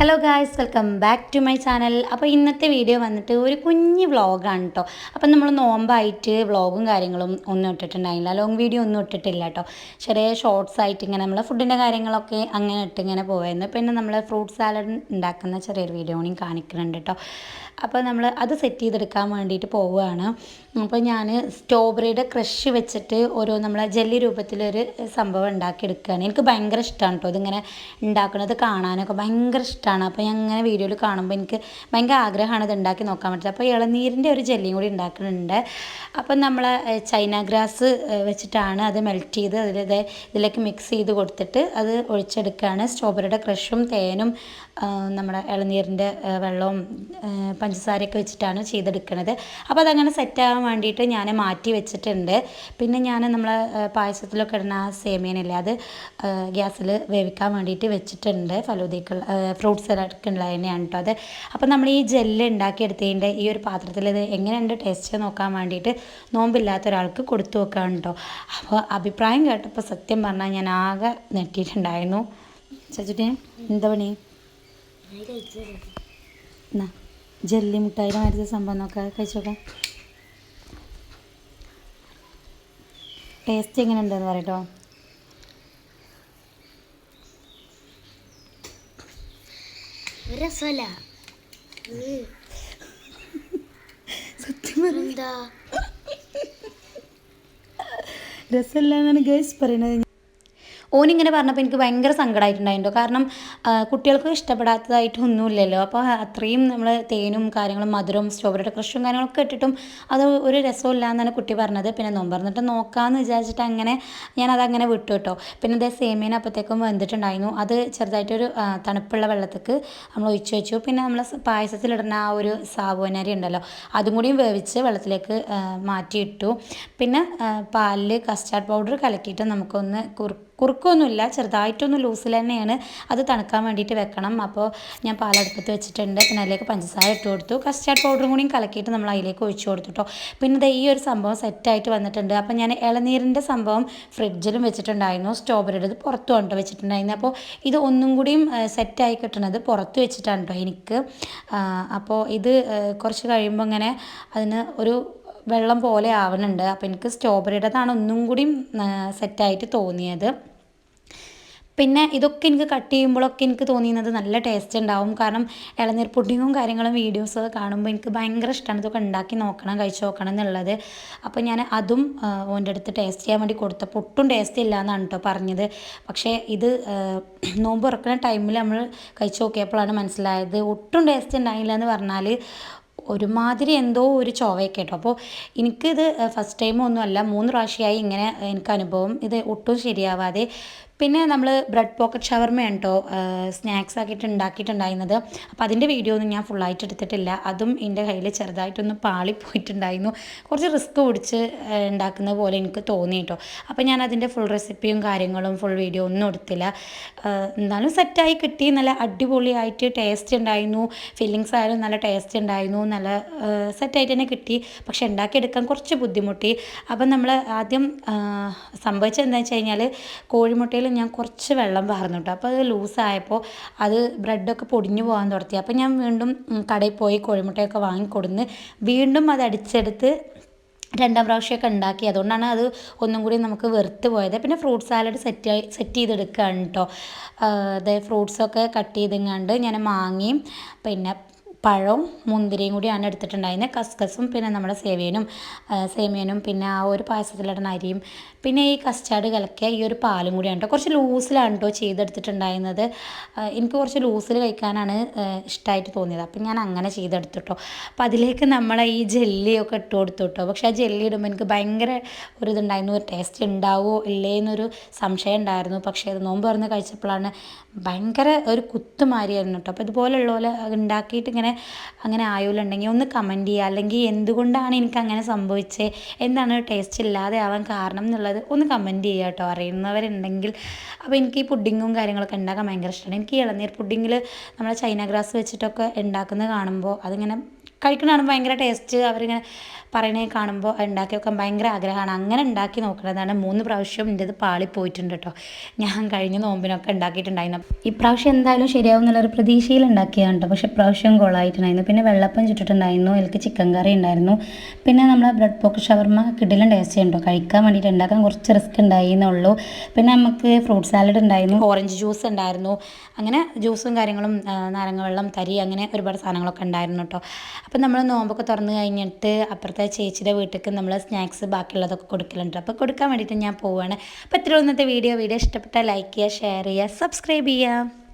Hello guys, welcome back to my channel. അപ്പോൾ ഇന്നത്തെ video വന്നിട്ട് ഒരു കുഞ്ഞ് വ്ളോഗാണ് കേട്ടോ. അപ്പം നമ്മൾ നോമ്പായിട്ട് വ്ളോഗും കാര്യങ്ങളും ഒന്നും ഇട്ടിട്ടുണ്ടായില്ല, ലോങ് വീഡിയോ ഒന്നും ഇട്ടിട്ടില്ല കേട്ടോ. ചെറിയ ഷോർട്സ് ആയിട്ട് ഇങ്ങനെ നമ്മൾ ഫുഡിൻ്റെ കാര്യങ്ങളൊക്കെ അങ്ങനെ ഇട്ടിങ്ങനെ പോയിരുന്നു. പിന്നെ നമ്മൾ ഫ്രൂട്ട് സാലഡ് ഉണ്ടാക്കുന്ന ചെറിയൊരു വീഡിയോ കൂടി കാണിക്കുന്നുണ്ട് കേട്ടോ. അപ്പോൾ നമ്മൾ അത് സെറ്റ് ചെയ്തെടുക്കാൻ വേണ്ടിയിട്ട് പോവുകയാണ്. അപ്പോൾ ഞാൻ സ്ട്രോബെറിയുടെ ക്രഷ് വെച്ചിട്ട് നമ്മളെ ജെല്ലി രൂപത്തിലൊരു സംഭവം ഉണ്ടാക്കിയെടുക്കുകയാണ്. എനിക്ക് ഭയങ്കര ഇഷ്ടമാണ് കേട്ടോ ഇതിങ്ങനെ ഉണ്ടാക്കുന്നത്, കാണാനൊക്കെ ഭയങ്കര ഇഷ്ടമാണ്. അപ്പോൾ ഞാൻ ഇങ്ങനെ വീഡിയോയിൽ കാണുമ്പോൾ എനിക്ക് ഭയങ്കര ആഗ്രഹമാണ് ഇത് ഉണ്ടാക്കി നോക്കാൻ പറ്റുന്നത്. അപ്പോൾ ഇളനീരിൻ്റെ ഒരു ജെല്ലിയും കൂടി ഉണ്ടാക്കുന്നുണ്ട്. അപ്പം നമ്മൾ ചൈന ഗ്രാസ് വെച്ചിട്ടാണ് അത് മെൽറ്റ് ചെയ്ത് ഇതിലേക്ക് മിക്സ് ചെയ്ത് കൊടുത്തിട്ട് അത് ഒഴിച്ചെടുക്കുകയാണ്. സ്ട്രോബെറിയുടെ ക്രഷും തേനും നമ്മുടെ ഇളനീരിൻ്റെ വെള്ളവും പഞ്ചസാരയൊക്കെ വെച്ചിട്ടാണ് ചെയ്തെടുക്കുന്നത്. അപ്പോൾ അതങ്ങനെ സെറ്റാകാൻ വേണ്ടിയിട്ട് ഞാൻ മാറ്റി വെച്ചിട്ടുണ്ട്. പിന്നെ ഞാൻ നമ്മൾ പായസത്തിലൊക്കെ ഇടുന്ന ആ സേമിയനില്ലേ, അത് ഗ്യാസിൽ വേവിക്കാൻ വേണ്ടിയിട്ട് വെച്ചിട്ടുണ്ട്. ഫലൂദയ്ക്കുള്ള ഫ്രൂട്ട് സലാഡൊക്കെയുള്ള തന്നെയാണ് കേട്ടോ അത്. അപ്പോൾ നമ്മൾ ഈ ജെല്ല് ഉണ്ടാക്കിയെടുത്തതിൻ്റെ ഈ ഒരു പാത്രത്തിൽ ഇത് എങ്ങനെയുണ്ട് ടേസ്റ്റ് നോക്കാൻ വേണ്ടിയിട്ട് നോമ്പില്ലാത്ത ഒരാൾക്ക് കൊടുത്തു നോക്കുകയാണ് കേട്ടോ. അപ്പോൾ അഭിപ്രായം കേട്ടപ്പോൾ സത്യം പറഞ്ഞാൽ ഞാൻ ആകെ നെട്ടിയിട്ടുണ്ടായിരുന്നു. ചേച്ചിട്ട് എന്താ പണി? എന്നാ ജെല്ലി മുട്ടായിയുടെ മാതിരി സംഭവം നോക്കാം, കഴിച്ചോക്കാം. ടേസ്റ്റ് എങ്ങനെ ഉണ്ടെന്ന് പറയട്ടോ. രസമല്ല, സത്യം എന്താ രസമല്ല എന്നാണ് ഗേൾസ് പറയണത്. ഓനിങ്ങനെ പറഞ്ഞപ്പോൾ എനിക്ക് ഭയങ്കര സങ്കടമായിട്ടുണ്ടായിട്ടോ. കാരണം കുട്ടികൾക്ക് ഇഷ്ടപ്പെടാത്തതായിട്ടൊന്നുമില്ലല്ലോ. അപ്പോൾ അത്രയും നമ്മൾ തേനും കാര്യങ്ങളും മധുരവും സ്ട്രോബെറിയുടെ ക്രഷും കാര്യങ്ങളൊക്കെ ഇട്ടിട്ടും അത് ഒരു രസമില്ല എന്നാണ് കുട്ടി പറഞ്ഞത്. പിന്നെ നോമ്പറന്നിട്ട് നോക്കാമെന്ന് വിചാരിച്ചിട്ട് അങ്ങനെ ഞാനതങ്ങനെ വിട്ടു കേട്ടോ. പിന്നെ അതേ സേമിയൻ അപ്പോഴത്തേക്കും വെന്തിട്ടുണ്ടായിരുന്നു. അത് ചെറുതായിട്ടൊരു തണുപ്പുള്ള വെള്ളത്തേക്ക് നമ്മൾ ഒഴിച്ചു വെച്ചു. പിന്നെ നമ്മൾ പായസത്തിലിടുന്ന ആ ഒരു സാബുനരി ഉണ്ടല്ലോ, അതും കൂടിയും വേവിച്ച് വെള്ളത്തിലേക്ക് മാറ്റിയിട്ടു. പിന്നെ പാലിൽ കസ്റ്റാർഡ് പൗഡർ കലക്കിയിട്ട് നമുക്കൊന്ന് കുറുക്കൊന്നുമില്ല, ചെറുതായിട്ടൊന്ന് ലൂസിൽ തന്നെയാണ്. അത് തണുക്കാൻ വേണ്ടിയിട്ട് വെക്കണം. അപ്പോൾ ഞാൻ പാലടുപ്പത്ത് വെച്ചിട്ടുണ്ട്. പിന്നെ അതിലേക്ക് പഞ്ചസാര ഇട്ട് കൊടുത്തു. കസ്റ്റാർഡ് പൗഡറും കൂടിയും കലക്കിയിട്ട് നമ്മൾ അതിലേക്ക് ഒഴിച്ചു കൊടുത്തു കേട്ടോ. പിന്നെ ഈ ഒരു സംഭവം സെറ്റായിട്ട് വന്നിട്ടുണ്ട്. അപ്പോൾ ഞാൻ ഇളനീരിൻ്റെ സംഭവം ഫ്രിഡ്ജിലും വെച്ചിട്ടുണ്ടായിരുന്നു, സ്ട്രോബെറിയുടെ പുറത്തു കൊണ്ടു വെച്ചിട്ടുണ്ടായിരുന്നു. അപ്പോൾ ഇത് ഒന്നും കൂടിയും സെറ്റായി കിട്ടുന്നത് പുറത്ത് വെച്ചിട്ടാണ് കേട്ടോ എനിക്ക്. അപ്പോൾ ഇത് കുറച്ച് കഴിയുമ്പോൾ ഇങ്ങനെ അതിന് ഒരു വെള്ളം പോലെ ആവുന്നുണ്ട്. അപ്പോൾ എനിക്ക് സ്ട്രോബെറിയുടേതാണ് ഒന്നും കൂടിയും സെറ്റായിട്ട് തോന്നിയത്. പിന്നെ ഇതൊക്കെ എനിക്ക് കട്ട് ചെയ്യുമ്പോഴൊക്കെ എനിക്ക് തോന്നിയത് നല്ല ടേസ്റ്റ് ഉണ്ടാവും. കാരണം ഇളനീർ പുഡിങ്ങും കാര്യങ്ങളും വീഡിയോസൊക്കെ കാണുമ്പോൾ എനിക്ക് ഭയങ്കര ഇഷ്ടമാണ് ഇതൊക്കെ ഉണ്ടാക്കി നോക്കണം, കഴിച്ച് നോക്കണം എന്നുള്ളത്. അപ്പോൾ ഞാൻ അതും ഓൻ്റെ അടുത്ത് ടേസ്റ്റ് ചെയ്യാൻ വേണ്ടി കൊടുത്തപ്പോൾ ഒട്ടും ടേസ്റ്റ് ഇല്ല എന്നാണ് കേട്ടോ പറഞ്ഞത്. പക്ഷേ ഇത് നോമ്പ് തുറക്കുന്ന ടൈമിൽ നമ്മൾ കഴിച്ച് നോക്കിയപ്പോഴാണ് മനസ്സിലായത് ഒട്ടും ടേസ്റ്റ് ഉണ്ടായില്ല എന്ന് പറഞ്ഞാൽ ഒരുമാതിരി എന്തോ ഒരു ചൊവയൊക്കെ കേട്ടോ. അപ്പോൾ എനിക്കിത് ഫസ്റ്റ് ടൈമൊന്നും അല്ല, 3 പ്രാവശ്യമായി ഇങ്ങനെ എനിക്ക് അനുഭവം. ഇത് ഒട്ടും ശരിയാവാതെ. പിന്നെ നമ്മൾ ബ്രെഡ് പോക്കറ്റ് ഷവർമയാണ് കേട്ടോ സ്നാക്സ് ആക്കിയിട്ട് ഉണ്ടാക്കിയിട്ടുണ്ടായിരുന്നത്. അപ്പോൾ അതിൻ്റെ വീഡിയോ ഒന്നും ഞാൻ ഫുള്ളായിട്ട് എടുത്തിട്ടില്ല. അതും എൻ്റെ കയ്യിൽ ചെറുതായിട്ടൊന്ന് പാളിപ്പോയിട്ടുണ്ടായിരുന്നു. കുറച്ച് റിസ്ക് പിടിച്ച് ഉണ്ടാക്കുന്ന പോലെ എനിക്ക് തോന്നി കേട്ടോ. അപ്പോൾ ഞാൻ അതിൻ്റെ ഫുൾ റെസിപ്പിയും കാര്യങ്ങളും ഫുൾ വീഡിയോ ഒന്നും എടുത്തില്ല. എന്നാലും സെറ്റായി കിട്ടി, നല്ല അടിപൊളിയായിട്ട് ടേസ്റ്റ് ഉണ്ടായിരുന്നു. ഫില്ലിങ്സ് ആയാലും നല്ല ടേസ്റ്റ് ഉണ്ടായിരുന്നു, നല്ല സെറ്റായിട്ട് തന്നെ കിട്ടി. പക്ഷെ ഉണ്ടാക്കിയെടുക്കാൻ കുറച്ച് ബുദ്ധിമുട്ടി. അപ്പം നമ്മൾ ആദ്യം സംഭവിച്ചത് എന്താണെന്ന് വെച്ച് കഴിഞ്ഞാൽ കോഴിമുട്ടയിൽ ഞാൻ കുറച്ച് വെള്ളം പാർന്നു കേട്ടോ. അപ്പോൾ അത് ലൂസായപ്പോൾ അത് ബ്രെഡൊക്കെ പൊടിഞ്ഞു പോകാൻ തുടങ്ങി. അപ്പോൾ ഞാൻ വീണ്ടും കടയിൽ പോയി കോഴിമുട്ടയൊക്കെ വാങ്ങിക്കൊടുന്ന് വീണ്ടും അത് അടിച്ചെടുത്ത് 2ാം പ്രാവശ്യമൊക്കെ ഉണ്ടാക്കി. അതുകൊണ്ടാണ് അത് ഒന്നും കൂടി നമുക്ക് വെറുത്ത് പോയത്. പിന്നെ ഫ്രൂട്ട് സാലഡ് സെറ്റ് ചെയ്തെടുക്കുകയാണ് കേട്ടോ. അതായത് ഫ്രൂട്ട്സൊക്കെ കട്ട് ചെയ്തെങ്ങാണ്ട് ഞാൻ മാങ്ങയും പിന്നെ പഴവും മുന്തിരിയും കൂടിയാണ് എടുത്തിട്ടുണ്ടായിരുന്നത്. കസ്കസും പിന്നെ നമ്മുടെ സേമിയനും പിന്നെ ആ ഒരു പായസത്തിലിടുന്ന അരിയും പിന്നെ ഈ കസ്റ്റാർഡ് കലക്കിയ ഈ ഒരു പാലും കൂടിയാണ് കേട്ടോ. കുറച്ച് ലൂസിലാണ് കേട്ടോ ചെയ്തെടുത്തിട്ടുണ്ടായിരുന്നത്. എനിക്ക് കുറച്ച് ലൂസിൽ കഴിക്കാനാണ് ഇഷ്ടമായിട്ട് തോന്നിയത്. അപ്പം ഞാൻ അങ്ങനെ ചെയ്തെടുത്തു കേട്ടോ. അപ്പം അതിലേക്ക് നമ്മളെ ഈ ജെല്ലിയൊക്കെ ഇട്ട് കൊടുത്തു കേട്ടോ. പക്ഷേ ആ ജെല്ലി ഇടുമ്പോൾ എനിക്ക് ഭയങ്കര ഒരു ഇതുണ്ടായിരുന്നു, ഒരു ടേസ്റ്റ് ഉണ്ടാവുമോ ഇല്ലേ എന്നൊരു സംശയം ഉണ്ടായിരുന്നു. പക്ഷേ അത് നോമ്പ് തുറന്ന് കഴിച്ചപ്പോഴാണ് ഭയങ്കര ഒരു കുത്തുമാരിയായിരുന്നു കേട്ടോ. അപ്പോൾ ഇതുപോലെയുള്ള പോലെ ഉണ്ടാക്കിയിട്ട് അങ്ങനെ ആയോലുണ്ടെങ്കിൽ ഒന്ന് കമൻറ്റ് ചെയ്യുക. അല്ലെങ്കിൽ എന്തുകൊണ്ടാണ് എനിക്ക് അങ്ങനെ സംഭവിച്ചത്, എന്താണ് ടേസ്റ്റ് ഇല്ലാതെ ആവാൻ കാരണം എന്നുള്ളത് ഒന്ന് കമൻറ്റ് ചെയ്യുക കേട്ടോ, അറിയുന്നവരുണ്ടെങ്കിൽ. അപ്പോൾ എനിക്ക് ഈ പുഡിങ്ങും കാര്യങ്ങളൊക്കെ ഉണ്ടാക്കാൻ ഭയങ്കര ഇഷ്ടമാണ്. എനിക്ക് ഇളനീർ പുഡിങ്ങിൽ നമ്മൾ ചൈന ഗ്രാസ് വെച്ചിട്ടൊക്കെ ഉണ്ടാക്കുന്നത് കാണുമ്പോൾ അതിങ്ങനെ കഴിക്കണതാണ് ഭയങ്കര ടേസ്റ്റ് അവരിങ്ങനെ പറയണേ കാണുമ്പോൾ ഉണ്ടാക്കി വെക്കാൻ ഭയങ്കര ആഗ്രഹമാണ്. അങ്ങനെ ഉണ്ടാക്കി നോക്കുന്നതാണ്. 3 പ്രാവശ്യം എൻ്റേത് പാളിപ്പോയിട്ടുണ്ട് കേട്ടോ. ഞാൻ കഴിഞ്ഞ നോമ്പിനൊക്കെ ഉണ്ടാക്കിയിട്ടുണ്ടായിരുന്നു. ഇപ്രാവശ്യം എന്തായാലും ശരിയാവും എന്നുള്ളൊരു പ്രതീക്ഷയിൽ ഉണ്ടാക്കിയതാണ് കേട്ടോ. പക്ഷേ ഇപ്രാവശ്യം കൊളായിട്ടുണ്ടായിരുന്നു. പിന്നെ വെള്ളപ്പം ചുട്ടിട്ടുണ്ടായിരുന്നു, അതിലേക്ക് ചിക്കൻ കറി ഉണ്ടായിരുന്നു. പിന്നെ നമ്മളെ ബ്രെഡ് പോക്ക് ഷവർമ്മ കിടിലൻ ടേസ്റ്റ് ഉണ്ടോ, കഴിക്കാൻ വേണ്ടിയിട്ട് ഉണ്ടാക്കാൻ കുറച്ച് റിസ്ക് ഉണ്ടായി എന്നുള്ളൂ. പിന്നെ നമുക്ക് ഫ്രൂട്ട് സാലഡ് ഉണ്ടായിരുന്നു, ഓറഞ്ച് ജ്യൂസ് ഉണ്ടായിരുന്നു. അങ്ങനെ ജ്യൂസും കാര്യങ്ങളും നാരങ്ങ വെള്ളം, തരി, അങ്ങനെ ഒരുപാട് സാധനങ്ങളൊക്കെ ഉണ്ടായിരുന്നു കേട്ടോ. അപ്പം നമ്മൾ നോമ്പൊക്കെ തുറന്ന് കഴിഞ്ഞിട്ട് അപ്പുറത്തെ ചേച്ചിയുടെ വീട്ടിലേക്ക് നമ്മൾ സ്നാക്സ് ബാക്കിയുള്ളതൊക്കെ കൊടുക്കലുണ്ട്. അപ്പോൾ കൊടുക്കാൻ വേണ്ടിയിട്ട് ഞാൻ പോവുകയാണ്. അപ്പോൾ ഇത്രയും ഇന്നത്തെ വീഡിയോ ഇഷ്ടപ്പെട്ടാൽ ലൈക്ക് ചെയ്യുക, ഷെയർ ചെയ്യുക, സബ്സ്ക്രൈബ് ചെയ്യുക.